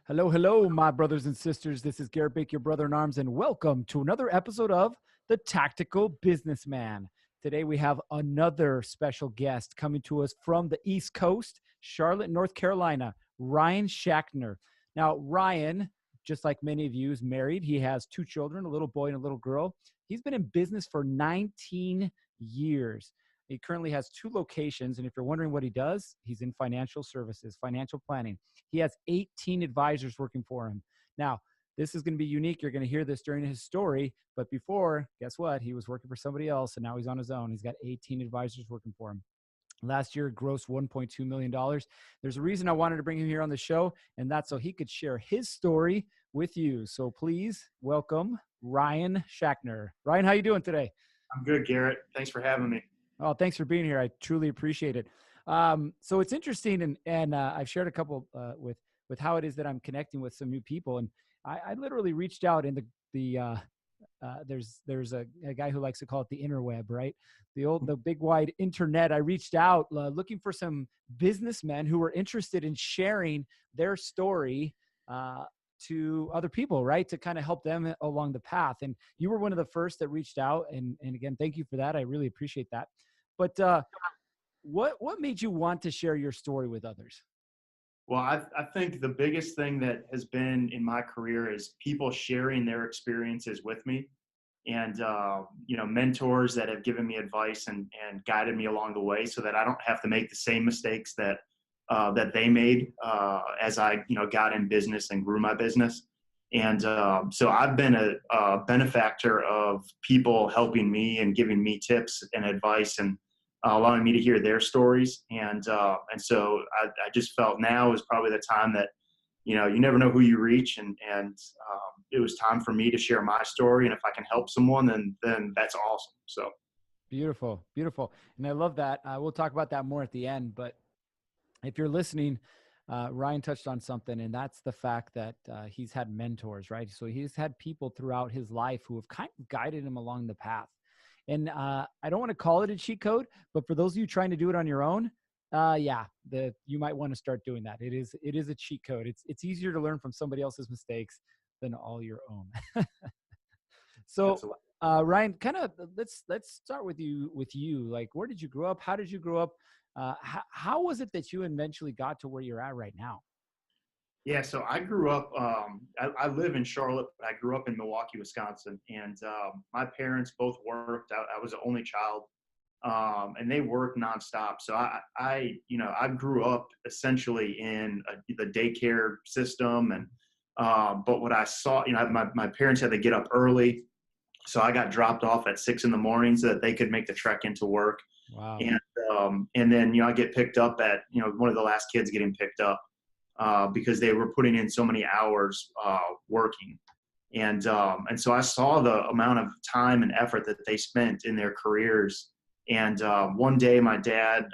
Hello, hello, my brothers and sisters. This is Garrett Bake, your brother in arms, and welcome to another episode of The Tactical Businessman. Today, we have another special guest coming to us from the East Coast, Charlotte, North Carolina, Ryan Schachtner. Now, Ryan, just like many of you, is married. He has two children, a little boy and a little girl. He's been in business for 19 years. He currently has two locations, and if you're wondering what he does, he's in financial services, financial planning. He has 18 advisors working for him. Now, this is going to be unique. You're going to hear this during his story. But before, guess what? He was working for somebody else, and now he's on his own. He's got 18 advisors working for him. Last year, grossed $1.2 million. There's a reason I wanted to bring him here on the show, and that's so he could share his story with you. So please welcome Ryan Schachtner. Ryan, how you doing today? I'm good, Garrett. Thanks for having me. Oh, thanks for being here. I truly appreciate it. So it's interesting, and I've shared a couple with how it is that I'm connecting with some new people, and I literally reached out in there's a guy who likes to call it the interweb, right? The big wide internet. I reached out looking for some businessmen who were interested in sharing their story to other people, right? To kind of help them along the path. And you were one of the first that reached out. And again, thank you for that. I really appreciate that. But what made you want to share your story with others? Well, I think the biggest thing that has been in my career is people sharing their experiences with me, and mentors that have given me advice and guided me along the way, so that I don't have to make the same mistakes that they made as I got in business and grew my business. And so I've been a benefactor of people helping me and giving me tips and advice and allowing me to hear their stories. And so I just felt now is probably the time that, you never know who you reach. And it was time for me to share my story. And if I can help someone, then that's awesome. So. Beautiful, beautiful. And I love that. We'll talk about that more at the end. But if you're listening, Ryan touched on something, and that's the fact that he's had mentors, right? So he's had people throughout his life who have kind of guided him along the path. And I don't want to call it a cheat code, but for those of you trying to do it on your own, you might want to start doing that. It is a cheat code. It's easier to learn from somebody else's mistakes than all your own. So, Ryan, kind of let's start with you. Like, where did you grow up? How did you grow up? How was it that you eventually got to where you're at right now? Yeah, so I grew up, I live in Charlotte, but I grew up in Milwaukee, Wisconsin. And my parents both worked. I was the only child, and they worked nonstop. So I grew up essentially in the daycare system. And but what I saw, my parents had to get up early. So I got dropped off at 6 a.m. so that they could make the trek into work. Wow. And then, I get picked up at, one of the last kids getting picked up. Because they were putting in so many hours working. And so I saw the amount of time and effort that they spent in their careers. And one day my dad,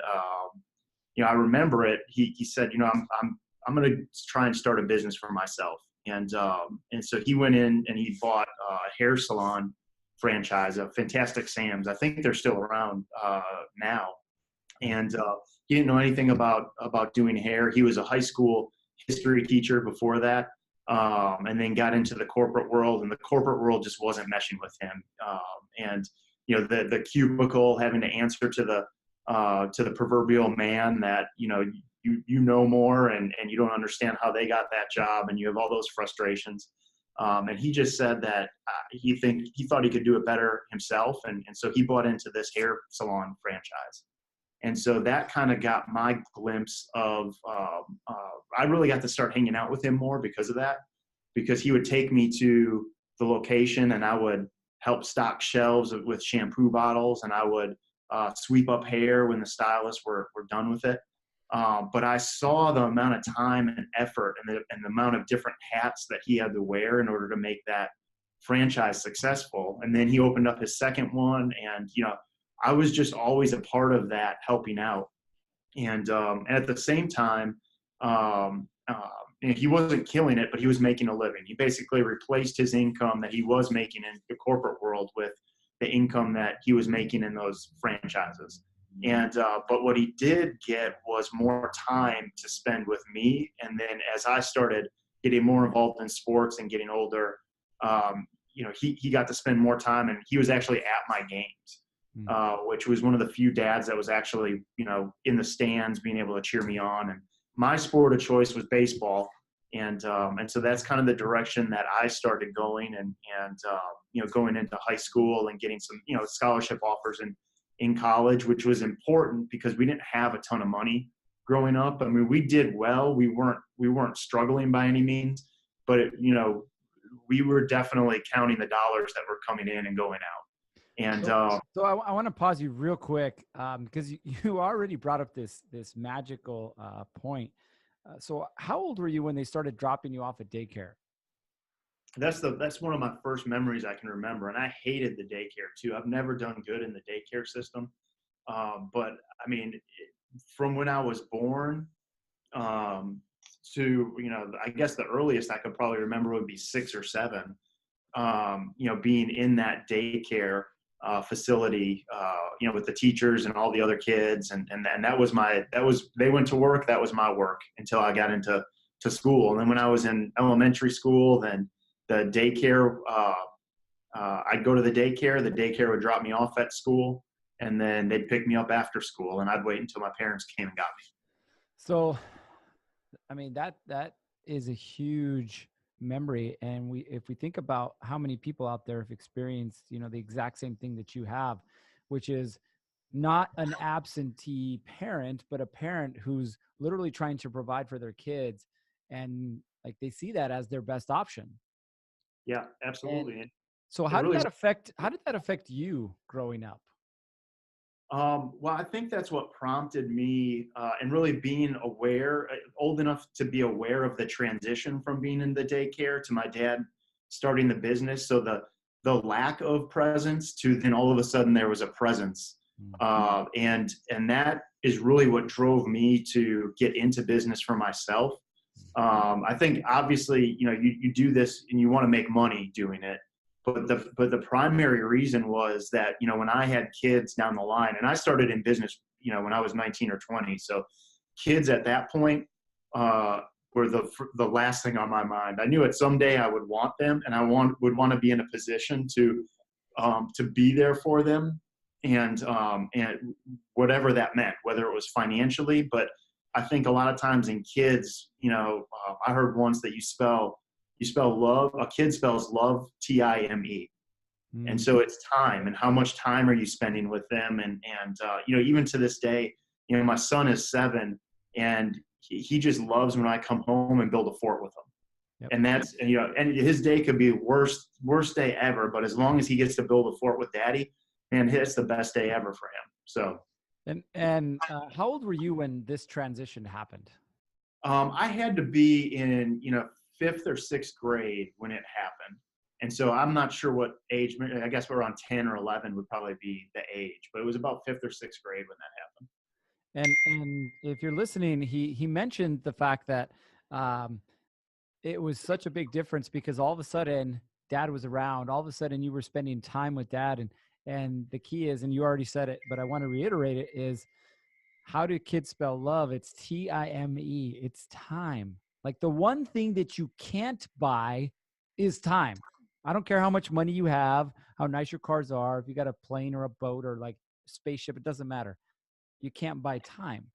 I remember it, he said, I'm going to try and start a business for myself. And so he went in and he bought a hair salon franchise of Fantastic Sam's. I think they're still around now. And he didn't know anything about doing hair. He was a high school history teacher before that, and then got into the corporate world, and the corporate world just wasn't meshing with him. And the cubicle, having to answer to the proverbial man that you know more, and you don't understand how they got that job, and you have all those frustrations. And he just said that he thought he could do it better himself, and so he bought into this hair salon franchise. And so that kind of got my glimpse of, I really got to start hanging out with him more because of that, because he would take me to the location and I would help stock shelves with shampoo bottles, and I would sweep up hair when the stylists were done with it. But I saw the amount of time and effort and the amount of different hats that he had to wear in order to make that franchise successful. And then he opened up his second one, and, I was just always a part of that, helping out. And at the same time, he wasn't killing it, but he was making a living. He basically replaced his income that he was making in the corporate world with the income that he was making in those franchises. And but what he did get was more time to spend with me. And then as I started getting more involved in sports and getting older, he got to spend more time, and he was actually at my games, Mm. which was one of the few dads that was actually, in the stands being able to cheer me on. And my sport of choice was baseball. And so that's kind of the direction that I started going, and going into high school and getting some, scholarship offers in college, which was important because we didn't have a ton of money growing up. I mean, we did well. We weren't struggling by any means, but we were definitely counting the dollars that were coming in and going out. And So I want to pause you real quick because you already brought up this magical point. So how old were you when they started dropping you off at daycare? that's one of my first memories I can remember. And I hated the daycare too. I've never done good in the daycare system. But I mean, from when I was born um, to, I guess the earliest I could probably remember would be 6 or 7, being in that daycare facility, with the teachers and all the other kids. And they went to work. That was my work until I got into school. And then when I was in elementary school, then the daycare, I'd go to the daycare would drop me off at school, and then they'd pick me up after school, and I'd wait until my parents came and got me. So, I mean, that is a huge memory. And if we think about how many people out there have experienced, the exact same thing that you have, which is not an absentee parent, but a parent who's literally trying to provide for their kids. And like they see that as their best option. Yeah, And absolutely. And so it really, how did that affect you growing up? well, I think that's what prompted me, and really being aware, old enough to be aware of the transition from being in the daycare to my dad starting the business. So the lack of presence to then all of a sudden there was a presence, Mm. and that is really what drove me to get into business for myself. I think obviously, you do this and you want to make money doing it. But the primary reason was that, when I had kids down the line, and I started in business, when I was 19 or 20. So kids at that point were the last thing on my mind. I knew it someday I would want them, and would want to be in a position to be there for them, and whatever that meant, whether it was financially. But I think a lot of times in kids, I heard once that you spell love. A kid spells love Time. And Mm. so it's time, and how much time are you spending with them? And even to this day, my son is 7, and he just loves when I come home and build a fort with him. Yep. And and his day could be worst day ever, but as long as he gets to build a fort with daddy, man, it's the best day ever for him. So And how old were you when this transition happened? I had to be in, 5th or 6th grade when it happened. And so I'm not sure what age. I guess we're on 10 or 11 would probably be the age, but it was about 5th or 6th grade when that happened. And if you're listening, he mentioned the fact that um, it was such a big difference because all of a sudden dad was around. All of a sudden you were spending time with dad, and the key is, and you already said it, but I want to reiterate it, is how do kids spell love? It's Time. It's time. Like the one thing that you can't buy is time. I don't care how much money you have, how nice your cars are, if you got a plane or a boat or like spaceship, it doesn't matter. You can't buy time.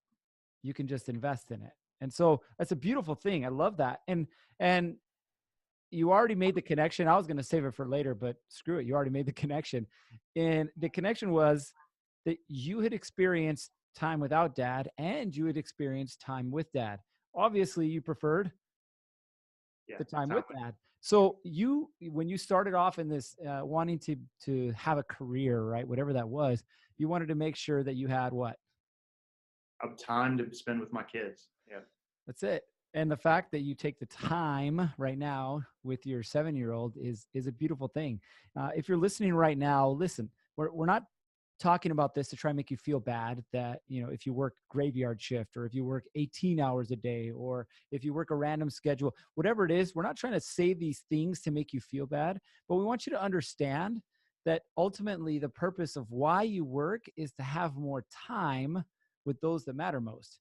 You can just invest in it. And so that's a beautiful thing. I love that. And you already made the connection. I was going to save it for later, but screw it. You already made the connection. And the connection was that you had experienced time without dad and you had experienced time with dad. Obviously, you preferred Yeah, the time time with dad. So when you started off in this wanting to have a career, right, whatever that was, you wanted to make sure that you had what? of time to spend with my kids. Yeah. That's it. And the fact that you take the time right now with your 7-year-old is a beautiful thing. If you're listening right now, listen. We're not talking about this to try and make you feel bad that if you work graveyard shift or if you work 18 hours a day or if you work a random schedule, whatever it is. We're not trying to say these things to make you feel bad, but we want you to understand that ultimately the purpose of why you work is to have more time with those that matter most.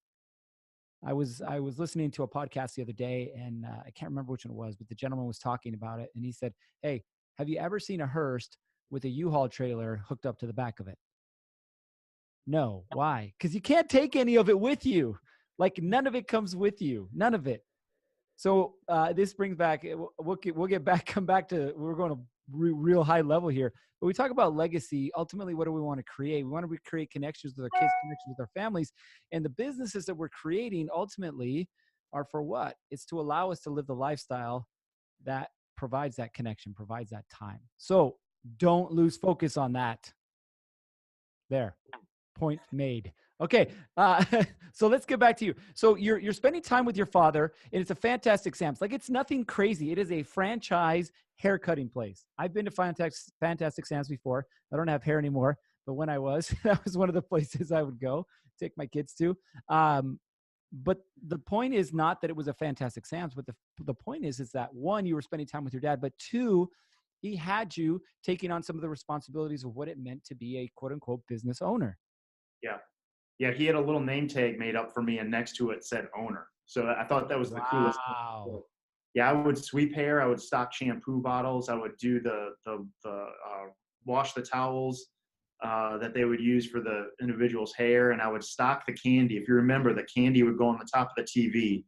I was listening to a podcast the other day, and I can't remember which one it was, but the gentleman was talking about it, and he said, "Hey, have you ever seen a hearse with a U-Haul trailer hooked up to the back of it?" No. Why? Because you can't take any of it with you. Like none of it comes with you. None of it. So this brings back. We'll get back. Come back to. We're going to real high level here. But we talk about legacy. Ultimately, what do we want to create? We want to create connections with our kids, connections with our families, and the businesses that we're creating ultimately are for what? It's to allow us to live the lifestyle that provides that connection, provides that time. So don't lose focus on that. There. Point made. Okay, so let's get back to you. So you're spending time with your father, and it's a fantastic Sam's. Like it's nothing crazy. It is a franchise haircutting place. I've been to Fantastic Sam's before. I don't have hair anymore, but when I was, that was one of the places I would go take my kids to. But the point is not that it was a Fantastic Sam's, but the point is that one, you were spending time with your dad, but two, he had you taking on some of the responsibilities of what it meant to be a quote unquote business owner. Yeah. Yeah. He had a little name tag made up for me, and next to it said owner. So I thought that was the coolest thing. Wow. Yeah, I would sweep hair. I would stock shampoo bottles. I would do the wash the towels that they would use for the individual's hair, and I would stock the candy. If you remember, the candy would go on the top of the TV,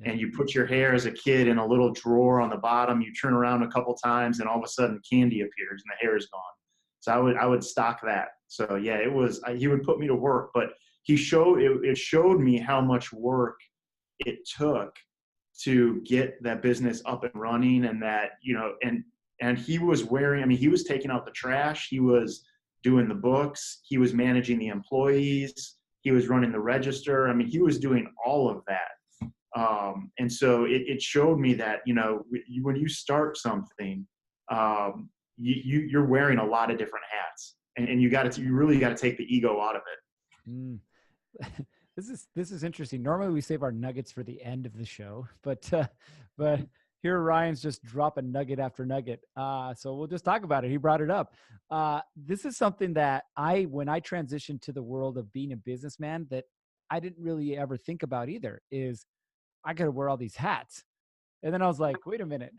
and you put your hair as a kid in a little drawer on the bottom. You turn around a couple times, and all of a sudden, candy appears, and the hair is gone. So I would stock that. So yeah, it was. He would put me to work, but it showed me how much work it took to get that business up and running, and that, and he was he was taking out the trash, he was doing the books, he was managing the employees, he was running the register. He was doing all of that. And so it showed me that, when you start something, you're wearing a lot of different hats, and you really got to take the ego out of it. Mm. This is interesting. Normally we save our nuggets for the end of the show, but here Ryan's just dropping nugget after nugget. So we'll just talk about it. He brought it up. This is something that when I transitioned to the world of being a businessman, that I didn't really ever think about either, is I got to wear all these hats. And then I was like, wait a minute,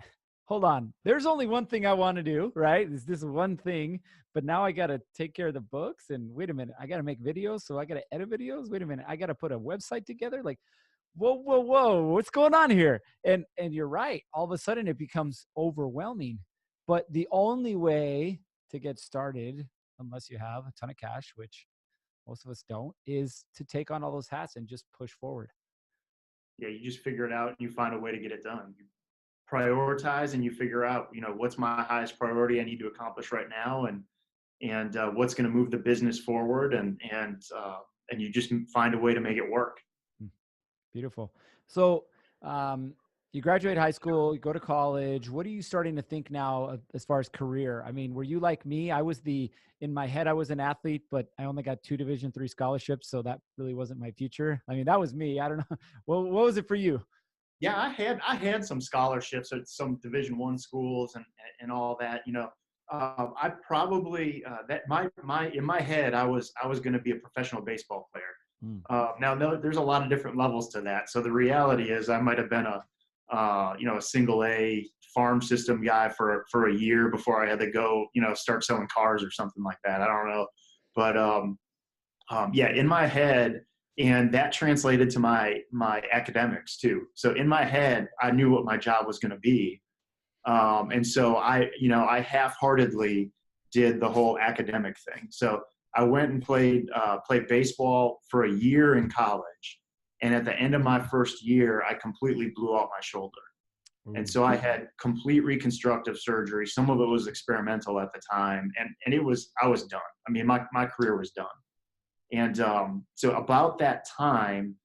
hold on. There's only one thing I want to do, right? Is this one thing, but now I got to take care of the books, and wait a minute, I got to make videos. So I got to edit videos. Wait a minute, I got to put a website together. Like, whoa, what's going on here? And you're right. All of a sudden it becomes overwhelming, but the only way to get started, unless you have a ton of cash, which most of us don't, is to take on all those hats and just push forward. Yeah, you just figure it out, and you find a way to get it done. You prioritize, and you figure out, what's my highest priority I need to accomplish right now, and what's going to move the business forward, and you just find a way to make it work. Beautiful. So you graduate high school, you go to college. What are you starting to think now as far as career? Were you like me? In my head, I was an athlete, but I only got 2 Division III scholarships. So that really wasn't my future. That was me. I don't know. Well, what was it for you? Yeah, I had some scholarships at some Division I schools, and all that. I probably in my head I was going to be a professional baseball player. Now there's a lot of different levels to that. So the reality is I might have been a single A farm system guy for a year before I had to go, start selling cars or something like that. I don't know, but yeah, in my head. And that translated to my academics too. So in my head, I knew what my job was going to be. And so I half-heartedly did the whole academic thing. So I went and played baseball for a year in college. And at the end of my first year, I completely blew out my shoulder. And so I had complete reconstructive surgery. Some of it was experimental at the time. And I was done. My career was done. And so about that time,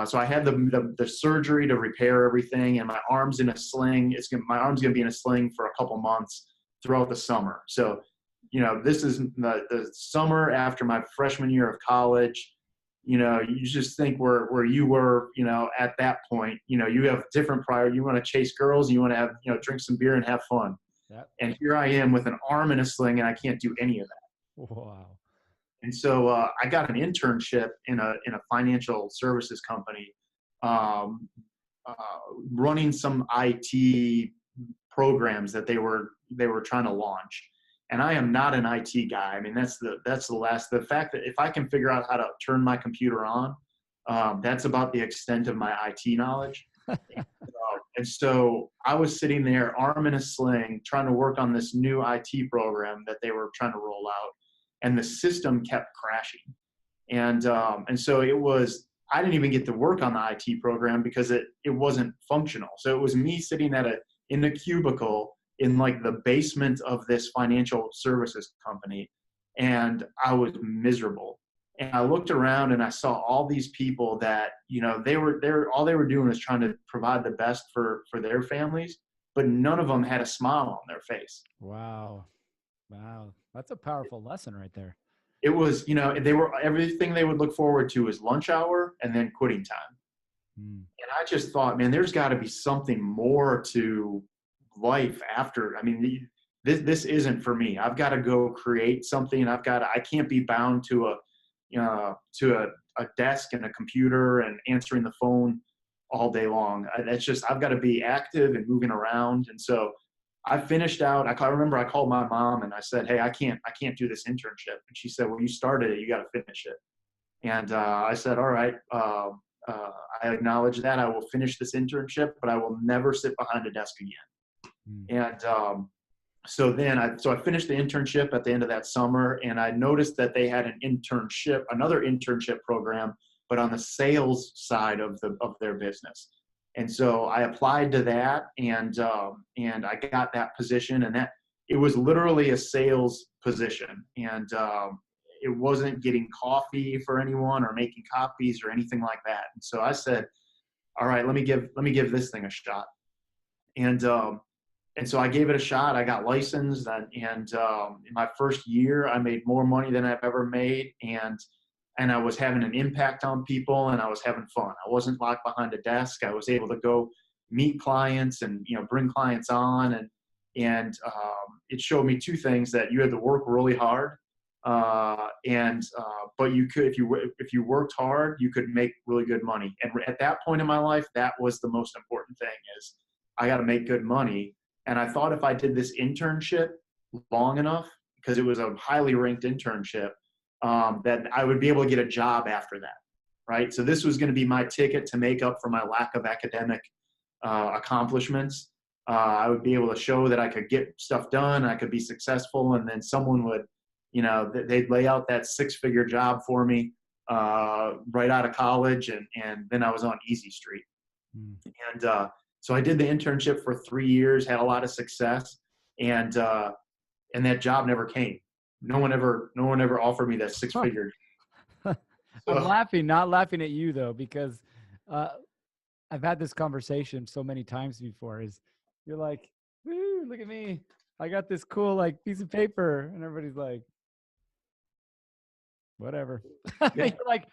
so I had the surgery to repair everything, and my arm's in a sling. My arm's going to be in a sling for a couple months throughout the summer. So, this is the summer after my freshman year of college. You just think where you were, at that point, you have different priorities. You want to chase girls, and you want to have, drink some beer and have fun. Yep. And here I am with an arm in a sling, and I can't do any of that. Wow. And so I got an internship in a financial services company um, uh, running some IT programs that they were trying to launch. And I am not an IT guy. I mean, the fact that if I can figure out how to turn my computer on, that's about the extent of my IT knowledge. And so I was sitting there, arm in a sling, trying to work on this new IT program that they were trying to roll out, and the system kept crashing. And so I didn't even get to work on the IT program because it wasn't functional. So it was me sitting in a cubicle in like the basement of this financial services company, and I was miserable. And I looked around and I saw all these people that, all they were doing was trying to provide the best for their families, but none of them had a smile on their face. Wow. Wow. That's a powerful lesson right there. It was, everything they would look forward to is lunch hour and then quitting time. And I just thought, man, there's got to be something more to life after. I mean, this isn't for me. I've got to go create something. I can't be bound to a desk and a computer and answering the phone all day long. I've got to be active and moving around. And so I finished out. I remember I called my mom and I said, "Hey, I can't do this internship." And she said, "Well, you started it. You got to finish it." And I said, "All right. I acknowledge that. I will finish this internship, but I will never sit behind a desk again." And so I finished the internship at the end of that summer, and I noticed that they had another internship program, but on the sales side of their business. And so I applied to that, and I got that position, and it was literally a sales position, and it wasn't getting coffee for anyone or making copies or anything like that. And so I said, "All right, let me give this thing a shot." And so I gave it a shot. I got licensed, and in my first year, I made more money than I've ever made, and I was having an impact on people, and I was having fun. I wasn't locked behind a desk. I was able to go meet clients and bring clients on, and it showed me two things: that you had to work really hard, but you could, if you worked hard, you could make really good money. And at that point in my life, that was the most important thing: is I got to make good money. And I thought if I did this internship long enough, because it was a highly ranked internship, that I would be able to get a job after that, right? So this was going to be my ticket to make up for my lack of academic accomplishments. I would be able to show that I could get stuff done, I could be successful, and then someone would, they'd lay out that six-figure job for me right out of college, and then I was on Easy Street. And so I did the internship for 3 years, had a lot of success, and that job never came. No one ever offered me that six-figure. I'm laughing, not laughing at you though, because I've had this conversation so many times before. Is you're like, "Woo, look at me! I got this cool like piece of paper," and everybody's like, "Whatever." Yeah. You're like,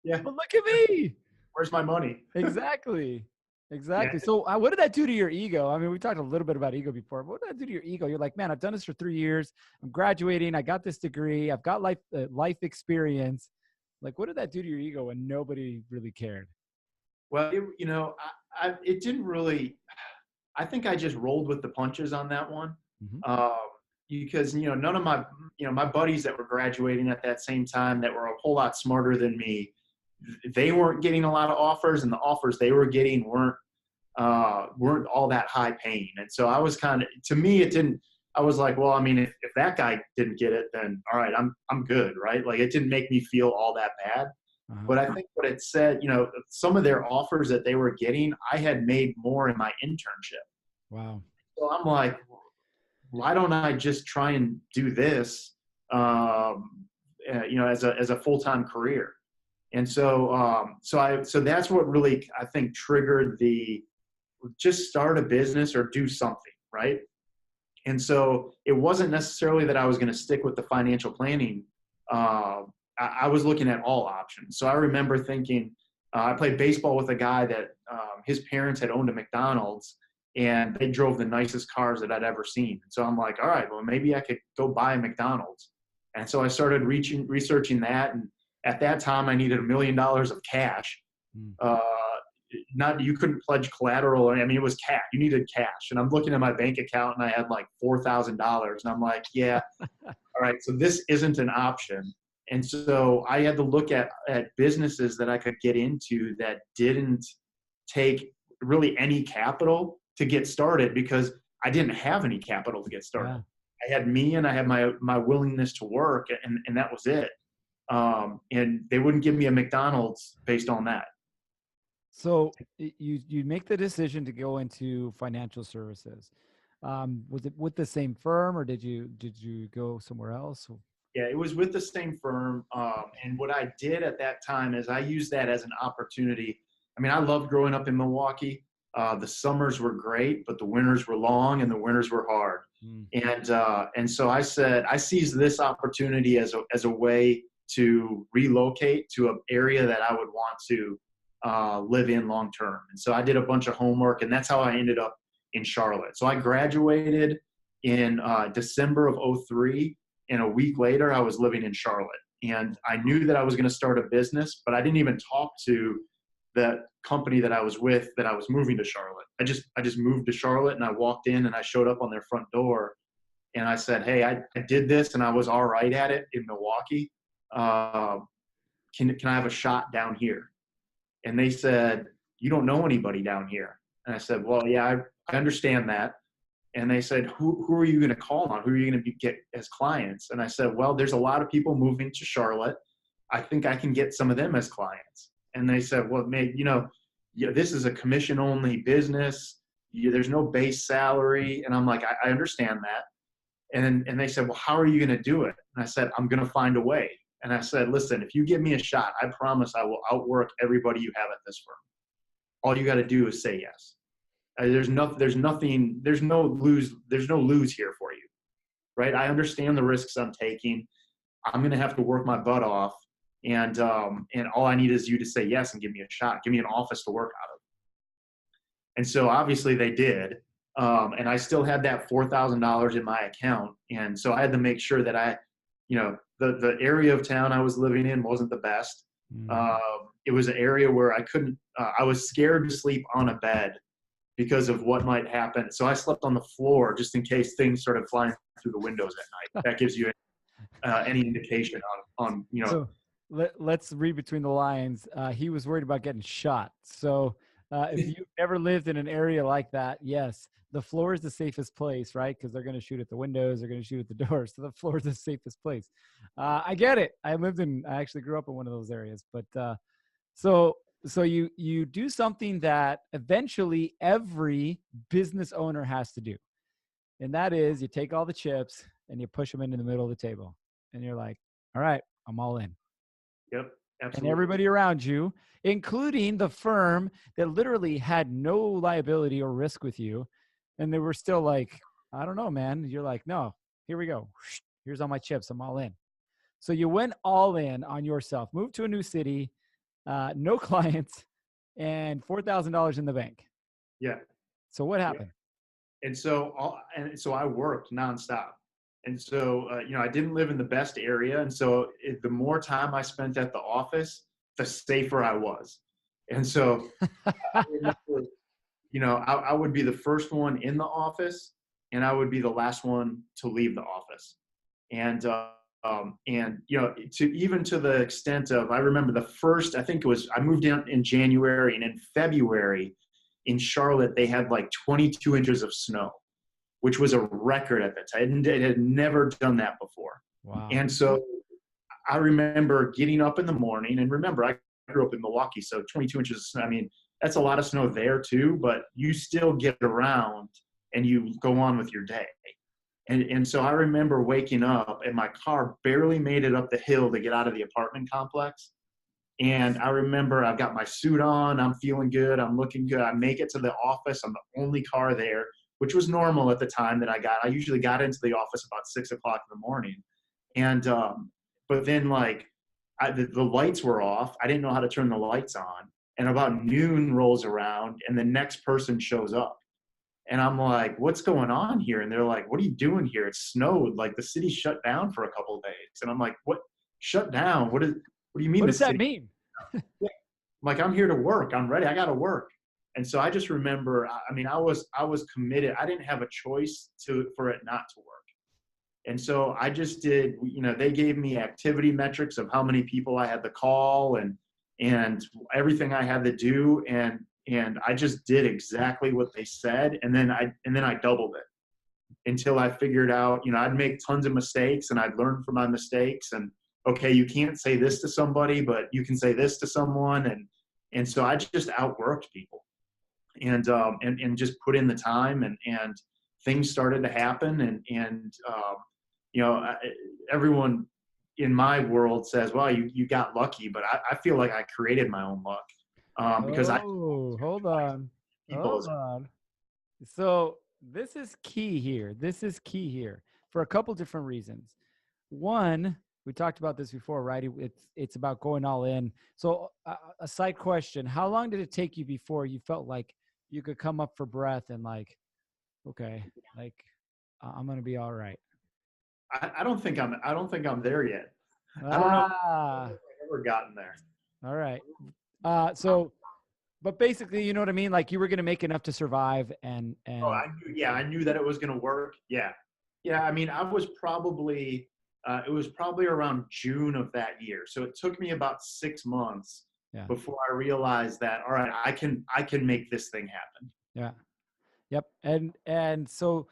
"Yeah, but look at me! Where's my money?" Exactly. Exactly. Yeah. So what did that do to your ego? I mean, we talked a little bit about ego before. But what did that do to your ego? You're like, "Man, I've done this for 3 years. I'm graduating. I got this degree. I've got life experience." Like, what did that do to your ego when nobody really cared? Well, it didn't really. I think I just rolled with the punches on that one, because none of my buddies that were graduating at that same time that were a whole lot smarter than me, they weren't getting a lot of offers, and the offers they were getting weren't all that high paying. And so I was to me, it didn't. I was like, well, I mean, if that guy didn't get it, then all right, I'm good, right? Like, it didn't make me feel all that bad. But I think what it said, some of their offers that they were getting, I had made more in my internship. Wow. So I'm like, why don't I just try and do this, as a full-time career? And so that's what really, I think, triggered just start a business or do something, right? And so it wasn't necessarily that I was going to stick with the financial planning. I was looking at all options. So I remember thinking, I played baseball with a guy that his parents had owned a McDonald's, and they drove the nicest cars that I'd ever seen. So I'm like, all right, well, maybe I could go buy a McDonald's. And so I started researching that. And at that time, I needed $1 million of cash. not, you couldn't pledge collateral. I mean, it was cash. You needed cash. And I'm looking at my bank account and I had like $4,000. And I'm like, yeah, all right, so this isn't an option. And so I had to look at businesses that I could get into that didn't take really any capital to get started, because I didn't have any capital to get started. Yeah. I had me and I had my willingness to work, and that was it. And they wouldn't give me a McDonald's based on that. So you make the decision to go into financial services. Was it with the same firm, or did you go somewhere else? Yeah, it was with the same firm. And what I did at that time is I used that as an opportunity. I mean, I loved growing up in Milwaukee. The summers were great, but the winters were long and the winters were hard. And so I said, I seized this opportunity as a way to relocate to an area that I would want to live in long term. And so I did a bunch of homework, and that's how I ended up in Charlotte. So I graduated in December of '03, and a week later I was living in Charlotte. And I knew that I was going to start a business, but I didn't even talk to that company that I was with that I was moving to Charlotte. I just moved to Charlotte, and I walked in and I showed up on their front door, and I said, hey, I did this and I was all right at it in Milwaukee. Can I have a shot down here? And they said, you don't know anybody down here. And I said, well, yeah, I understand that. And they said, who are you going to call on? Who are you going to get as clients? And I said, well, there's a lot of people moving to Charlotte. I think I can get some of them as clients. And they said, well, mate, this is a commission-only business. There's no base salary. And I'm like, I understand that. And they said, well, how are you going to do it? And I said, I'm going to find a way. And I said, listen, if you give me a shot, I promise I will outwork everybody you have at this firm. All you got to do is say yes. There's no lose here for you, right? I understand the risks I'm taking. I'm going to have to work my butt off. And all I need is you to say yes and give me a shot. Give me an office to work out of. And so obviously they did. And I still had that $4,000 in my account. And so I had to make sure that the area of town I was living in wasn't the best. It was an area where I was scared to sleep on a bed because of what might happen. So I slept on the floor just in case things started flying through the windows at night. That gives you any indication on. So let's read between the lines. He was worried about getting shot. So if you've ever lived in an area like that, yes, the floor is the safest place, right? Because they're going to shoot at the windows, they're going to shoot at the doors. So the floor is the safest place. I get it. I actually grew up in one of those areas. But so you do something that eventually every business owner has to do. And that is you take all the chips and you push them into the middle of the table. And you're like, all right, I'm all in. Yep, absolutely. And everybody around you, including the firm that literally had no liability or risk with you. And they were still like, I don't know, man. You're like, no, here we go. Here's all my chips. I'm all in. So you went all in on yourself, moved to a new city, no clients, and $4,000 in the bank. Yeah. So what happened? Yeah. And so I worked nonstop. And so, I didn't live in the best area. And so the more time I spent at the office, the safer I was. And so I remember, I would be the first one in the office and I would be the last one to leave the office. And to the extent of, I remember I moved in January, and in February in Charlotte, they had like 22 inches of snow, which was a record at the time. It had never done that before. Wow. And so I remember getting up in the morning, and remember, I grew up in Milwaukee, so 22 inches of snow. I mean, that's a lot of snow there too, but you still get around and you go on with your day. And so I remember waking up and my car barely made it up the hill to get out of the apartment complex. And I remember I've got my suit on, I'm feeling good, I'm looking good. I make it to the office, I'm the only car there, which was normal at the time that I usually got into the office about 6 o'clock in the morning. And, but then the lights were off. I didn't know how to turn the lights on. And about noon rolls around and the next person shows up. And I'm like, what's going on here? And they're like, what are you doing here? It snowed. Like the city shut down for a couple of days. And I'm like, what? Shut down? What do you mean? What does that mean? like, I'm here to work. I'm ready. I got to work. And so I just remember, I mean, I was committed. I didn't have a choice for it not to work. And so I just did, you know, they gave me activity metrics of how many people I had to call and everything I had to do. And I just did exactly what they said. And then I doubled it until I figured out, you know, I'd make tons of mistakes and I'd learn from my mistakes. And okay, you can't say this to somebody, but you can say this to someone. And so I just outworked people and just put in the time and things started to happen. You know, everyone in my world says, well, you got lucky, but I feel like I created my own luck because I Oh, hold on. people. Hold on. So this is key here. This is key here for a couple different reasons. One, we talked about this before, right? It's about going all in. So a side question: how long did it take you before you felt like you could come up for breath and like, okay, like I'm gonna be all right? I don't think I'm there yet. I don't know if Ah, I've ever gotten there. all right. So, but basically, you know what I mean? Like you were gonna make enough to survive, Oh, and I knew that it was going to work. Yeah. Yeah. I mean, I was probably, it was probably around June of that year. So it took me about 6 months yeah, before I realized that, all right, I can make this thing happen. yeah, yep. And so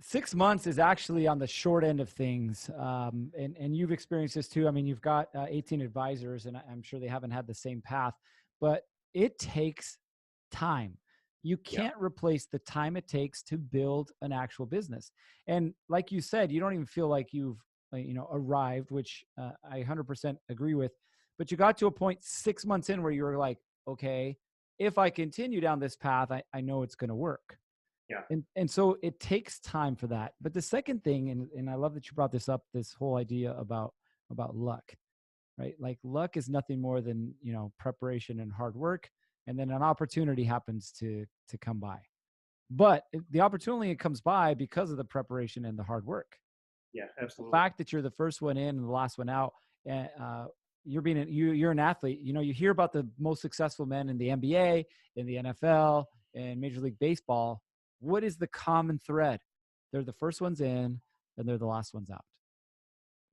6 months is actually on the short end of things. And you've experienced this too. I mean, you've got 18 advisors, and I'm sure they haven't had the same path, but it takes time. You Yeah. can't replace the time it takes to build an actual business. And like you said, you don't even feel like you've, arrived, which I 100% agree with. But you got to a point 6 months in where you were like, okay, if I continue down this path, I know it's going to work. Yeah. And so it takes time for that. But the second thing, and I love that you brought this up, this whole idea about luck, right? Like luck is nothing more than, preparation and hard work, and then an opportunity happens to come by. But the opportunity comes by because of the preparation and the hard work. Yeah. The Absolutely. fact that you're the first one in and the last one out, and you're an athlete. You hear about the most successful men in the NBA, in the NFL, and Major League Baseball. What is the common thread? They're the first ones in and they're the last ones out.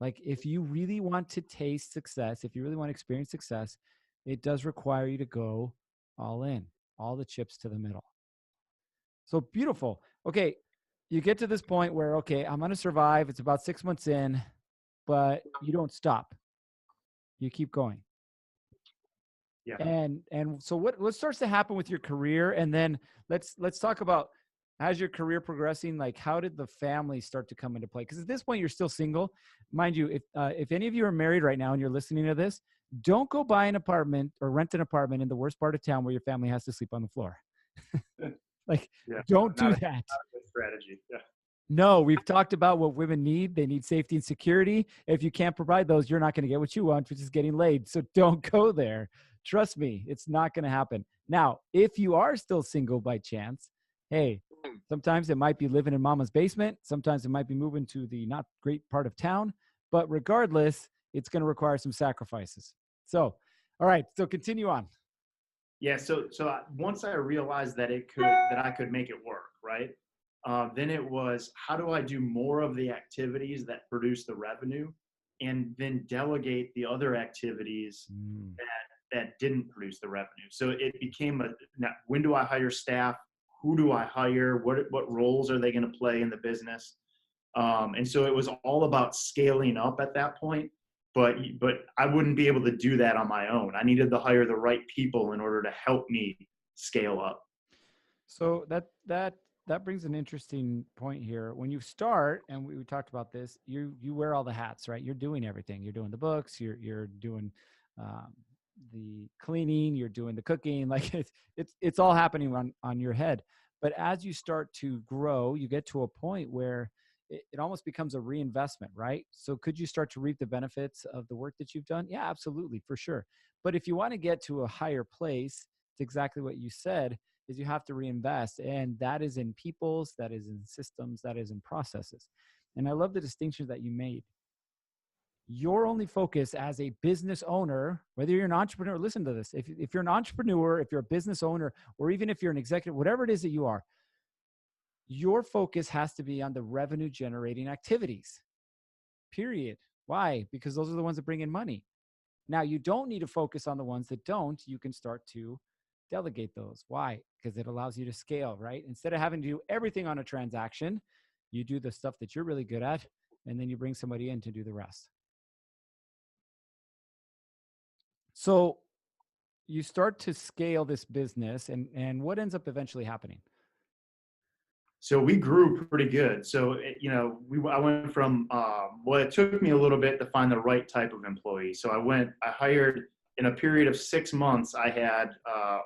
Like if you really want to taste success, if you really want to experience success, it does require you to go all in, all the chips to the middle. So beautiful. Okay, you get to this point where, okay, I'm going to survive. It's about 6 months in, but you don't stop. You keep going. Yeah. And so what starts to happen with your career? And then let's talk about, as your career progressing, like how did the family start to come into play? Because at this point you're still single, mind you. If any of you are married right now and you're listening to this, don't go buy an apartment or rent an apartment in the worst part of town where your family has to sleep on the floor. Like, Yeah. don't Not do a, that. not a good strategy. Yeah. No, we've talked about what women need. They need safety and security. If you can't provide those, you're not going to get what you want, which is getting laid. So don't go there. Trust me, it's not going to happen. Now, if you are still single by chance, hey, sometimes it might be living in mama's basement. Sometimes it might be moving to the not great part of town. But regardless, it's going to require some sacrifices. So, all right. So continue on. Yeah. Once I realized that I could make it work, right? Then it was, how do I do more of the activities that produce the revenue, and then delegate the other activities Mm. that didn't produce the revenue. So it became now, when do I hire staff? Who do I hire? What roles are they going to play in the business? And so it was all about scaling up at that point. But I wouldn't be able to do that on my own. I needed to hire the right people in order to help me scale up. So that brings an interesting point here. When you start, and we talked about this, you wear all the hats, right? You're doing everything. You're doing the books. You're doing um, the cleaning. You're doing the cooking. Like it's all happening on your head. But as you start to grow, you get to a point where it almost becomes a reinvestment, right? So could you start to reap the benefits of the work that you've done? Yeah, absolutely, for sure. But if you want to get to a higher place, it's exactly what you said, is you have to reinvest. And that is in peoples, that is in systems, that is in processes. And I love the distinction that you made. your only focus as a business owner, whether you're an entrepreneur, listen to this. If you're an entrepreneur, if you're a business owner, or even if you're an executive, whatever it is that you are, your focus has to be on the revenue generating activities, period. Why? Because those are the ones that bring in money. Now, you don't need to focus on the ones that don't. You can start to delegate those. Why? Because it allows you to scale, right? Instead of having to do everything on a transaction, you do the stuff that you're really good at, and then you bring somebody in to do the rest. So you start to scale this business, and what ends up eventually happening? So we grew pretty good. So, I went from, well, it took me a little bit to find the right type of employee. So I hired in a period of 6 months, I had I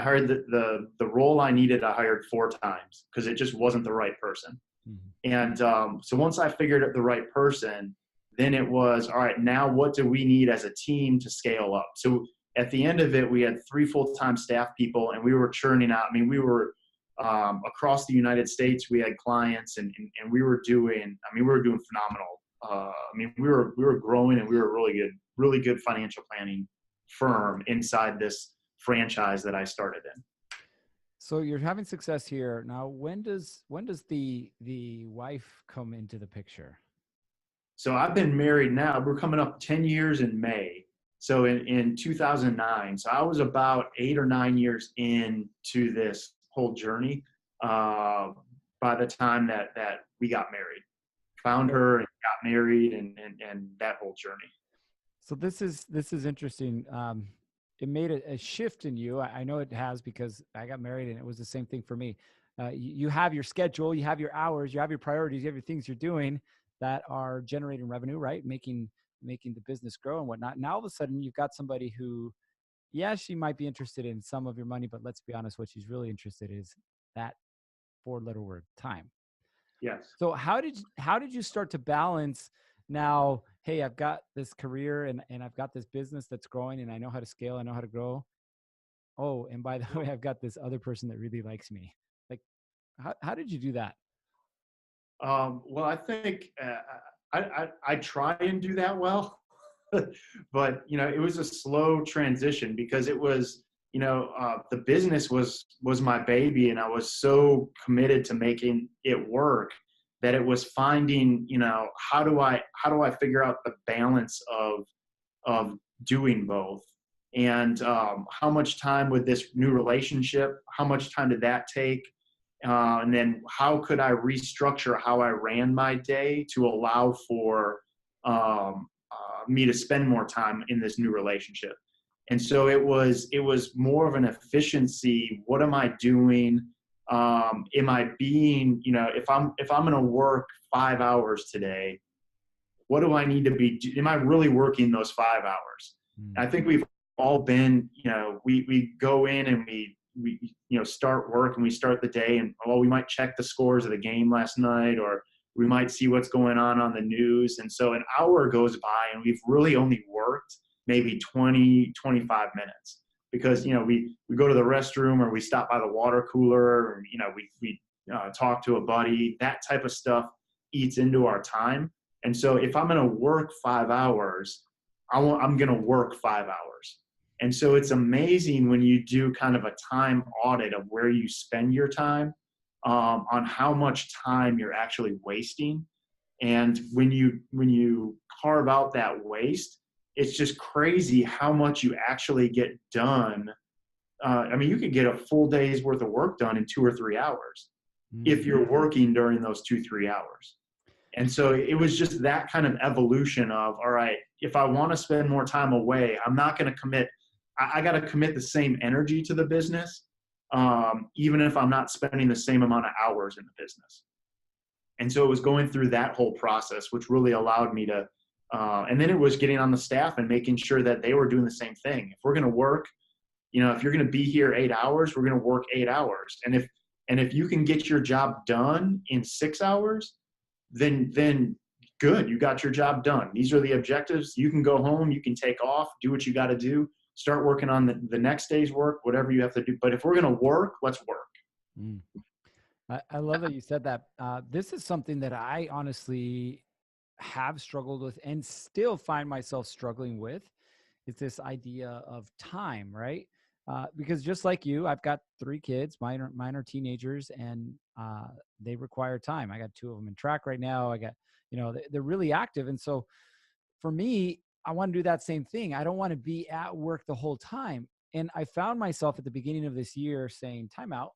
hired the role I needed, I hired 4 times because it just wasn't the right person. Mm-hmm. And so once I figured out the right person, then it was, all right, now what do we need as a team to scale up? So at the end of it, we had 3 full-time staff people and we were churning out. I mean, we were across the United States, we had clients and we were doing phenomenal. We were growing and we were a really good financial planning firm inside this franchise that I started in. So you're having success here. Now, when does the wife come into the picture? So I've been married now. We're coming up 10 years in May. So in 2009, so I was about 8 or 9 years into this whole journey by the time that we got married. Found her and got married and that whole journey. So this is interesting. It made a shift in you. I know it has because I got married and it was the same thing for me. You have your schedule, you have your hours, you have your priorities, you have your things you're doing that are generating revenue, right? Making the business grow and whatnot. Now all of a sudden you've got somebody who, yeah, she might be interested in some of your money, but let's be honest, what she's really interested in is that 4-letter word, time. Yes. So how did you start to balance now, hey, I've got this career and I've got this business that's growing and I know how to scale, I know how to grow. Oh, and by the way, I've got this other person that really likes me. Like, how did you do that? Well, I think I try and do that well, but it was a slow transition because it was, the business was my baby, and I was so committed to making it work that it was finding, how do I figure out the balance of doing both, and how much time would this new relationship, how much time did that take? And then how could I restructure how I ran my day to allow for me to spend more time in this new relationship? And so it was more of an efficiency. What am I doing? Am I being, if I'm going to work 5 hours today, what do I need to be? Am I really working those 5 hours? I think we've all been, we go in and we start work and we start the day and, we might check the scores of the game last night, or we might see what's going on the news. And so an hour goes by and we've really only worked maybe 20, 25 minutes because, we go to the restroom or we stop by the water cooler, or, we talk to a buddy. That type of stuff eats into our time. And so if I'm going to work 5 hours, I'm going to work 5 hours. And so it's amazing when you do kind of a time audit of where you spend your time, on how much time you're actually wasting. And when you carve out that waste, it's just crazy how much you actually get done. You could get a full day's worth of work done in 2 or 3 hours if you're working during those 2-3 hours. And so it was just that kind of evolution of, all right, if I want to spend more time away, I'm not going to commit. I got to commit the same energy to the business, even if I'm not spending the same amount of hours in the business. And so it was going through that whole process, which really allowed me to, and then it was getting on the staff and making sure that they were doing the same thing. If we're going to work, if you're going to be here 8 hours, we're going to work 8 hours. And if you can get your job done in 6 hours, then good, you got your job done. These are the objectives. You can go home, you can take off, do what you got to do, start working on the next day's work, whatever you have to do. But if we're going to work, let's work. I love that you said that. This is something that I honestly have struggled with and still find myself struggling with is this idea of time, right? Because just like you, I've got three kids. Mine are teenagers, and they require time. I got two of them in track right now. I got, they're really active, and so for me, I want to do that same thing. I don't want to be at work the whole time. And I found myself at the beginning of this year saying, "Time out.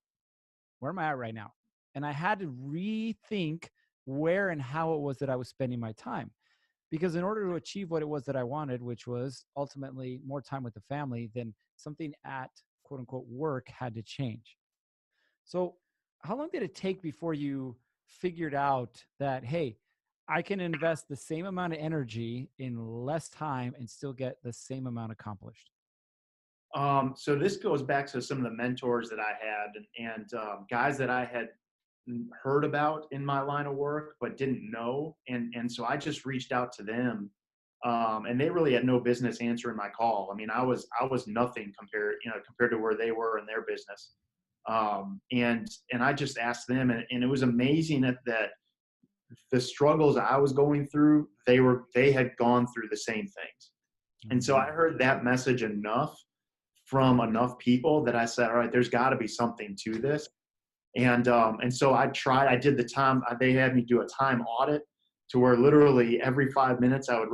Where am I at right now?" And I had to rethink where and how it was that I was spending my time. Because in order to achieve what it was that I wanted, which was ultimately more time with the family, then something at quote unquote work had to change. So, how long did it take before you figured out that, hey, I can invest the same amount of energy in less time and still get the same amount accomplished? So this goes back to some of the mentors that I had and guys that I had heard about in my line of work but didn't know, and so I just reached out to them, and they really had no business answering my call. I mean, I was nothing compared to where they were in their business, and I just asked them, and it was amazing that the struggles I was going through, they had gone through the same things, and so I Mhm. heard that message enough from enough people that I said, all right, there's got to be something to this. And so I did the time. They had me do a time audit to where literally every 5 minutes I would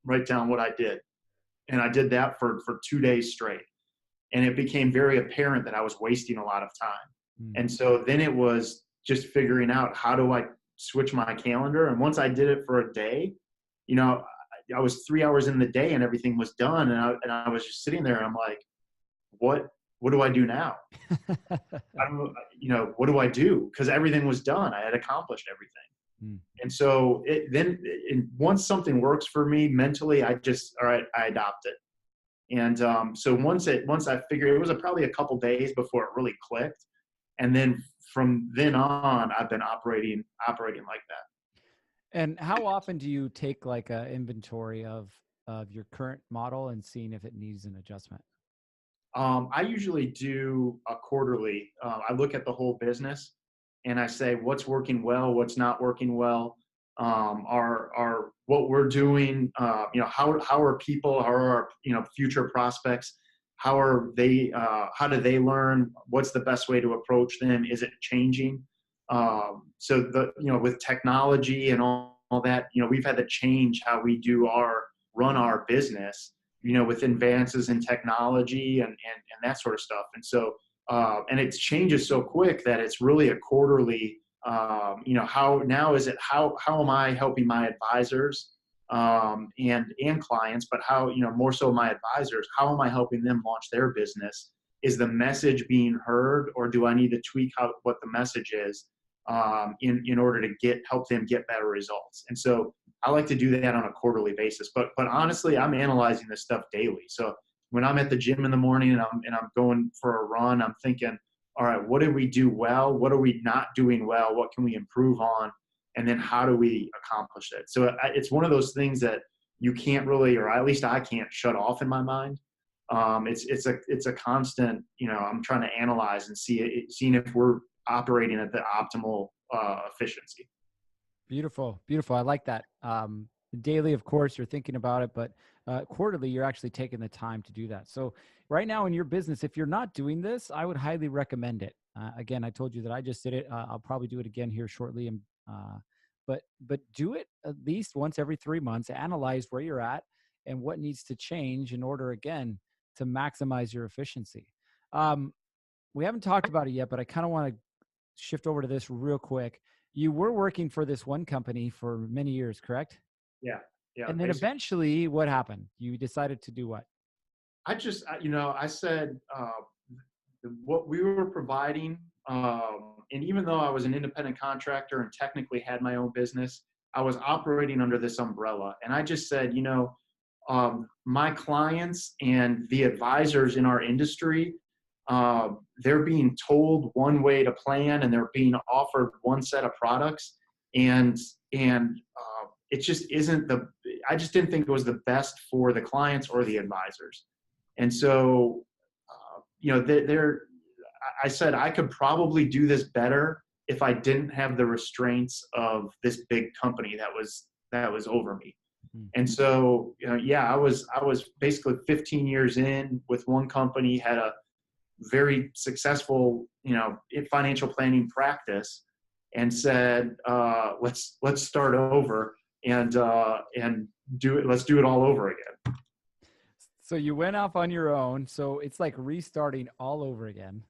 write down what I did, and I did that for 2 days straight. And it became very apparent that I was wasting a lot of time. Mm. And so then it was just figuring out how do I switch my calendar. And once I did it for a day, you know, I was 3 hours in the day and everything was done, and I was just sitting there and I'm like, what do I do now? I don't know, what do I do? Because everything was done. I had accomplished everything. Mm. And so once something works for me mentally, all right, I adopt it. And so once I figured, it was probably a couple days before it really clicked. And then from then on, I've been operating like that. And how often do you take like a inventory of your current model and seeing if it needs an adjustment? I usually do a quarterly. I look at the whole business and I say what's working well, what's not working well. Are what we're doing. How are people? How are our future prospects? How are they? How do they learn? What's the best way to approach them? Is it changing? So with technology and all that, we've had to change how we run our business, with advances in technology and that sort of stuff. And so, and it changes so quick that it's really a quarterly, how am I helping my advisors, and clients, but how, more so my advisors, how am I helping them launch their business? Is the message being heard, or do I need to tweak what the message is, in order to help them get better results? And so I like to do that on a quarterly basis. But honestly, I'm analyzing this stuff daily. So when I'm at the gym in the morning and I'm going for a run, I'm thinking, all right, what did we do well? What are we not doing well? What can we improve on? And then how do we accomplish it? So it's one of those things that you can't really, or at least I can't shut off in my mind. It's a constant. I'm trying to analyze and seeing if we're operating at the optimal efficiency. Beautiful, beautiful. I like that. Daily, of course, you're thinking about it, but quarterly, you're actually taking the time to do that. So, right now in your business, if you're not doing this, I would highly recommend it. Again, I told you that I just did it. I'll probably do it again here shortly. And but do it at least once every 3 months. Analyze where you're at and what needs to change in order, again, to maximize your efficiency. Um, we haven't talked about it yet, but I kind of want to shift over to this real quick. You were working for this one company for many years, correct? Yeah, yeah. And then Basically, eventually what happened? You decided to do what? I said, what we were providing, and even though I was an independent contractor and technically had my own business, I was operating under this umbrella. And I just said, my clients and the advisors in our industry, they're being told one way to plan, and they're being offered one set of products, and it just isn't the. I just didn't think it was the best for the clients or the advisors, and so, there. I said I could probably do this better if I didn't have the restraints of this big company that was that was over me. Hmm. And so, yeah, I was basically 15 years in with one company, had a very successful, financial planning practice, and said, let's start over and do it. Let's do it all over again. So you went off on your own. So it's like restarting all over again.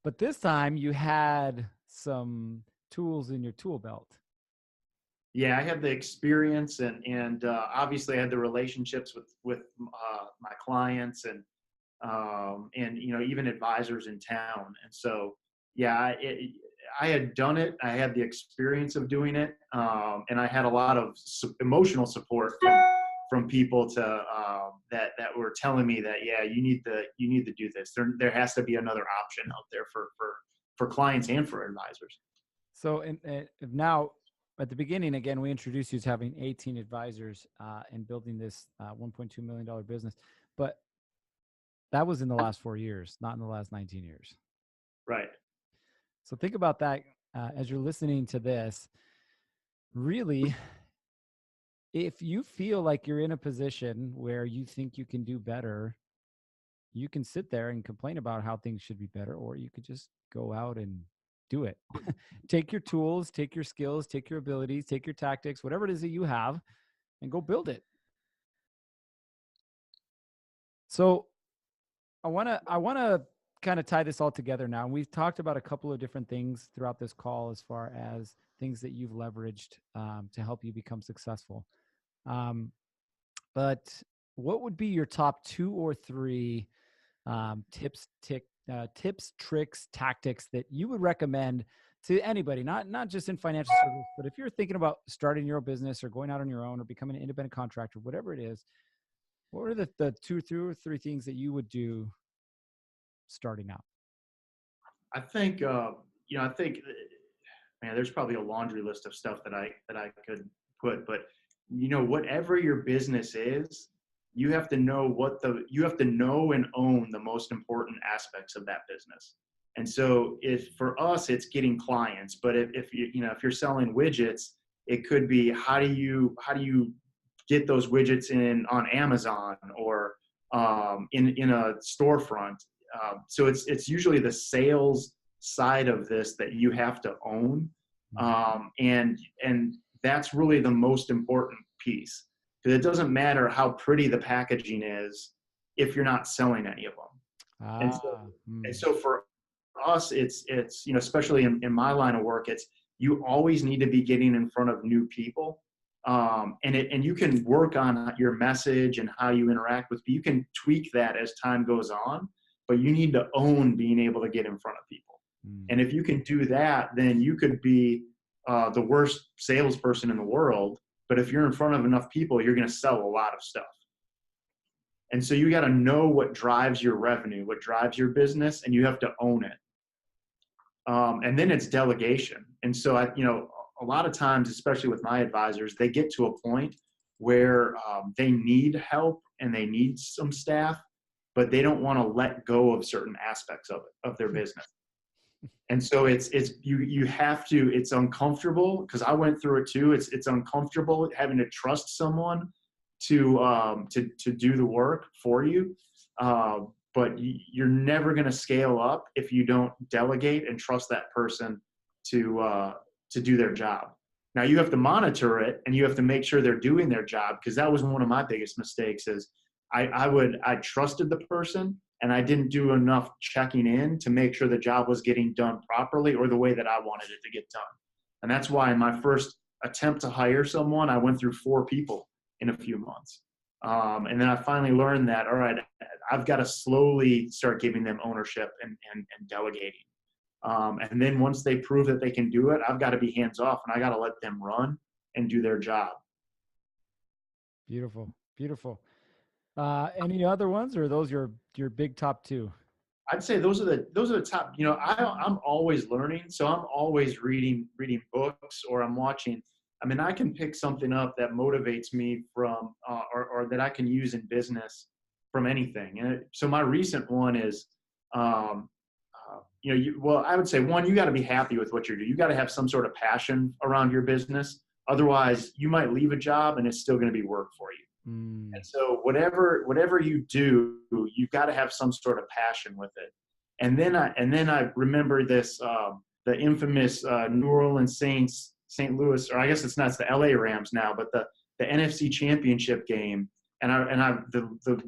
But this time you had some tools in your tool belt. Yeah, I had the experience, and obviously I had the relationships with my clients and even advisors in town. And so yeah, I had done it. I had the experience of doing it, and I had a lot of emotional support from people that were telling me that, yeah, you need to do this. There has to be another option out there for clients and for advisors. So now at the beginning, again, we introduced you as having 18 advisors and building this $1.2 million business. But that was in the last 4 years, not in the last 19 years. Right. So think about that as you're listening to this. Really, if you feel like you're in a position where you think you can do better, you can sit there and complain about how things should be better, or you could just go out and do it. Take your tools, take your skills, take your abilities, take your tactics, whatever it is that you have, and go build it. So I want to kind of tie this all together now. And we've talked about a couple of different things throughout this call as far as things that you've leveraged to help you become successful. But what would be your top 2 or 3 tips, tricks, tactics that you would recommend to anybody, not just in financial service, but if you're thinking about starting your own business or going out on your own or becoming an independent contractor, whatever it is, what are the 2 or 3 things that you would do starting out? I think, man, there's probably a laundry list of stuff that I could put, but whatever your business is, you have to know and own the most important aspects of that business. And so for us, it's getting clients, but if you're selling widgets, it could be how do you get those widgets on Amazon or in a storefront. So it's usually the sales side of this that you have to own, and that's really the most important piece, because it doesn't matter how pretty the packaging is if you're not selling any of them. And so for us, it's especially in my line of work, it's you always need to be getting in front of new people. And you can work on your message and how you interact with people. You can tweak that as time goes on, but you need to own being able to get in front of people. And if you can do that, then you could be the worst salesperson in the world. But if you're in front of enough people, you're going to sell a lot of stuff. And so you got to know what drives your revenue, what drives your business, and you have to own it. And then it's delegation. And so a lot of times, especially with my advisors, they get to a point where they need help and they need some staff, but they don't want to let go of certain aspects of their business. And so you have to, it's uncomfortable, because I went through it too. It's uncomfortable having to trust someone to do the work for you. But you're never going to scale up if you don't delegate and trust that person to do their job. Now you have to monitor it and you have to make sure they're doing their job, because that was one of my biggest mistakes. Is I trusted the person and I didn't do enough checking in to make sure the job was getting done properly or the way that I wanted it to get done. And that's why in my first attempt to hire someone, I went through 4 people in a few months. And then I finally learned that, all right, I've got to slowly start giving them ownership and delegating. And then once they prove that they can do it, I've got to be hands off and I got to let them run and do their job. Beautiful. Beautiful. Any other ones, or are those your big top 2? I'd say those are the top. I'm always learning, so I'm always reading books, or I'm watching. I mean, I can pick something up that motivates me from, or that I can use in business from anything. And so my recent one is, I would say, one, you got to be happy with what you're doing. You got to have some sort of passion around your business. Otherwise, you might leave a job and it's still going to be work for you. Mm. And so whatever you do, you've got to have some sort of passion with it. And then I remember this the infamous New Orleans Saints, St. Louis, or I guess it's the LA Rams now, but the NFC Championship game. And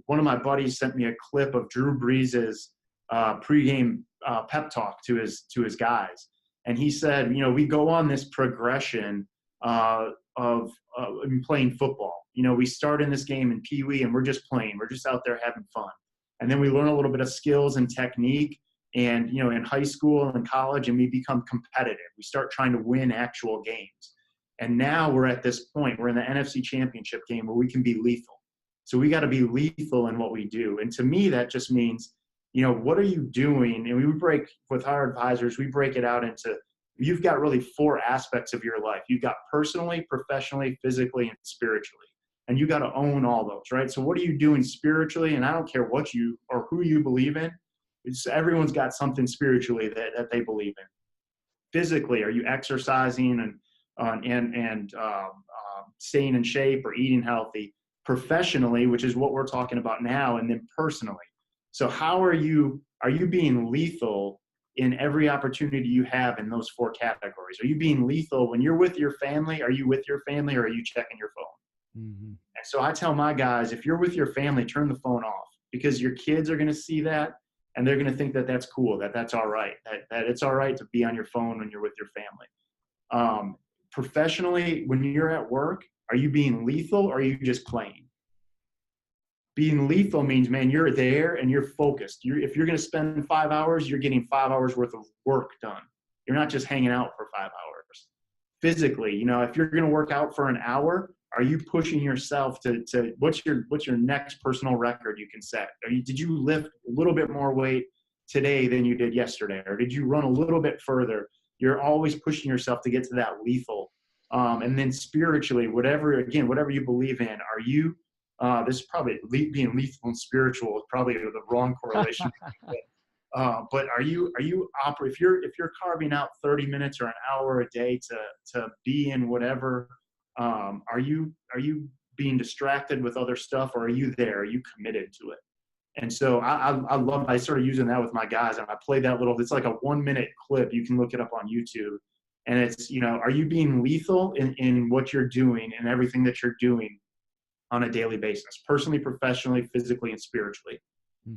one of my buddies sent me a clip of Drew Brees's pregame pep talk to his guys, and he said, we go on this progression of playing football. We start in this game in Pee Wee, and we're just playing. We're just out there having fun, and then we learn a little bit of skills and technique. And in high school and college, and we become competitive. We start trying to win actual games. And now we're at this point. We're in the NFC Championship game where we can be lethal. So we got to be lethal in what we do. And to me, that just means, what are you doing? And we break with our advisors. We break it out into, you've got really 4 aspects of your life. You've got personally, professionally, physically, and spiritually. And you got to own all those, right? So what are you doing spiritually? And I don't care what you or who you believe in. Everyone's got something spiritually that they believe in. Physically, are you exercising and staying in shape or eating healthy? Professionally, which is what we're talking about now, and then personally. So how are you being lethal in every opportunity you have in those 4 categories? Are you being lethal when you're with your family? Are you with your family, or are you checking your phone? Mm-hmm. And so I tell my guys, if you're with your family, turn the phone off, because your kids are going to see that. And they're going to think that that's cool, that's all right, that it's all right to be on your phone when you're with your family. Professionally, when you're at work, are you being lethal, or are you just playing? Being lethal means, man, you're there and you're focused. If you're going to spend 5 hours, you're getting 5 hours worth of work done. You're not just hanging out for 5 hours. Physically, if you're going to work out for an hour, are you pushing yourself to what's your next personal record you can set? Did you lift a little bit more weight today than you did yesterday? Or did you run a little bit further? You're always pushing yourself to get to that lethal. And then spiritually, whatever you believe in, are you, this is probably being lethal and spiritual is probably the wrong correlation. But if you're carving out 30 minutes or an hour a day to be in whatever, are you being distracted with other stuff, or are you there? Are you committed to it? And so I started using that with my guys, and I played that it's like a 1-minute clip. You can look it up on YouTube, and it's, are you being lethal in what you're doing and everything that you're doing on a daily basis, personally, professionally, physically, and spiritually?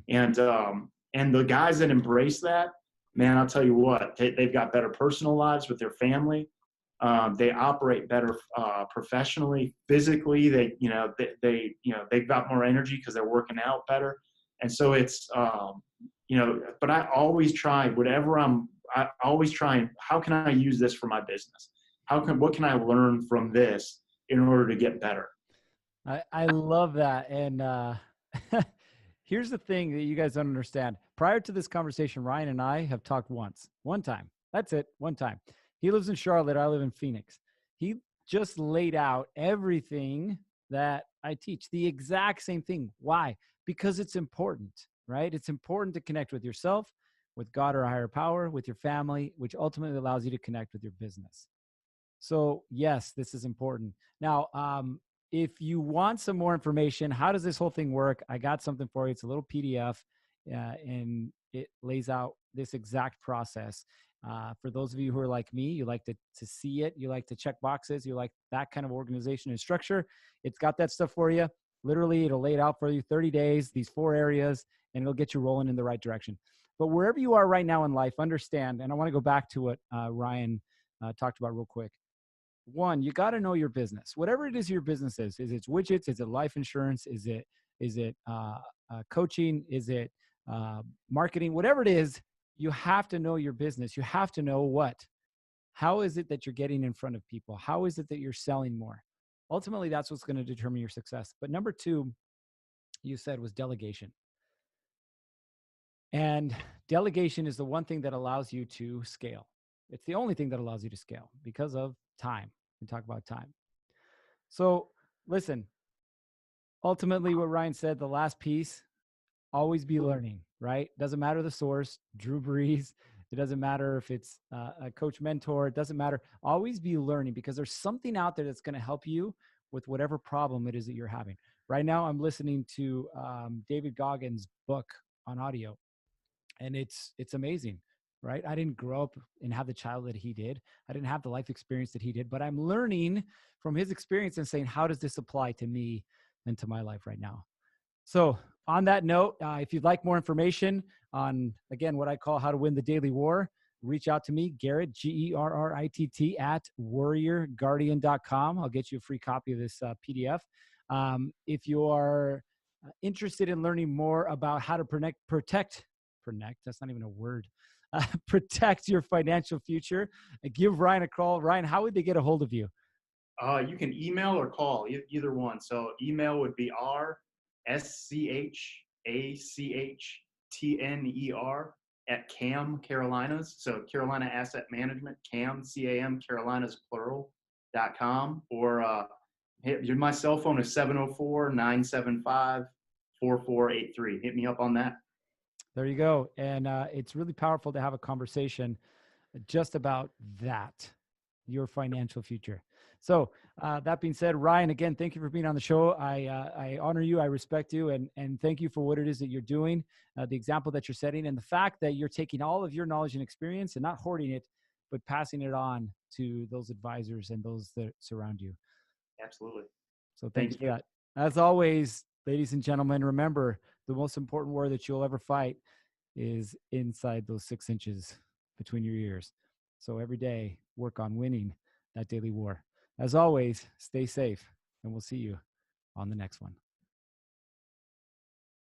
And the guys that embrace that, man, I'll tell you what, they've got better personal lives with their family. They operate better professionally, physically. They've got more energy because they're working out better. And so it's, but I always try how can I use this for my business? What can I learn from this in order to get better? I love that. And here's the thing that you guys don't understand. Prior to this conversation, Ryan and I have talked one time. That's it. One time. He lives in Charlotte. I live in Phoenix. He just laid out everything that I teach, the exact same thing. Why? Because it's important, right? It's important to connect with yourself, with God or a higher power, with your family, which ultimately allows you to connect with your business. So yes, this is important. Now, if you want some more information, how does this whole thing work? I got something for you. It's a little PDF, and it lays out this exact process. For those of you who are like me, you like to see it, you like to check boxes, you like that kind of organization and structure. It's got that stuff for you. Literally, it'll lay it out for you, 30 days, these 4 areas, and it'll get you rolling in the right direction. But wherever you are right now in life, understand, and I want to go back to what Ryan talked about real quick. One, you got to know your business. Whatever it is your business is it widgets? Is it life insurance? Is it coaching? Is it marketing? Whatever it is, you have to know your business. You have to know how is it that you're getting in front of people? How is it that you're selling more? Ultimately, that's what's going to determine your success. But number 2, you said, was delegation. And delegation is the one thing that allows you to scale. It's the only thing that allows you to scale because of time. We talk about time. So listen, ultimately what Ryan said, the last piece, always be learning, right? Doesn't matter the source, Drew Brees, It doesn't matter if it's a coach mentor. It doesn't matter. Always be learning because there's something out there that's going to help you with whatever problem it is that you're having. Right now, I'm listening to David Goggins' book on audio, and it's amazing. Right? I didn't grow up and have the child that he did. I didn't have the life experience that he did, but I'm learning from his experience and saying, how does this apply to me and to my life right now? So, on that note, if you'd like more information on, again, what I call how to win the daily war, reach out to me, Gerritt, Gerritt, at warriorguardian.com. I'll get you a free copy of this PDF. If you are interested in learning more about how to protect, that's not even a word, protect your financial future, give Ryan a call. Ryan, how would they get a hold of you? You can email or call, either one. So email would be rschachtner at CAM Carolinas. So Carolina Asset Management, CAM, CAM, Carolinas plural.com. Or my cell phone is 704-975-4483. Hit me up on that. There you go. And it's really powerful to have a conversation just about that, your financial future. So that being said, Ryan, again, thank you for being on the show. I honor you, I respect you, and thank you for what it is that you're doing, the example that you're setting, and the fact that you're taking all of your knowledge and experience and not hoarding it, but passing it on to those advisors and those that surround you. Absolutely. So thank you for that. As always, ladies and gentlemen, remember the most important war that you'll ever fight is inside those 6 inches between your ears. So every day, work on winning that daily war. As always, stay safe, and we'll see you on the next one.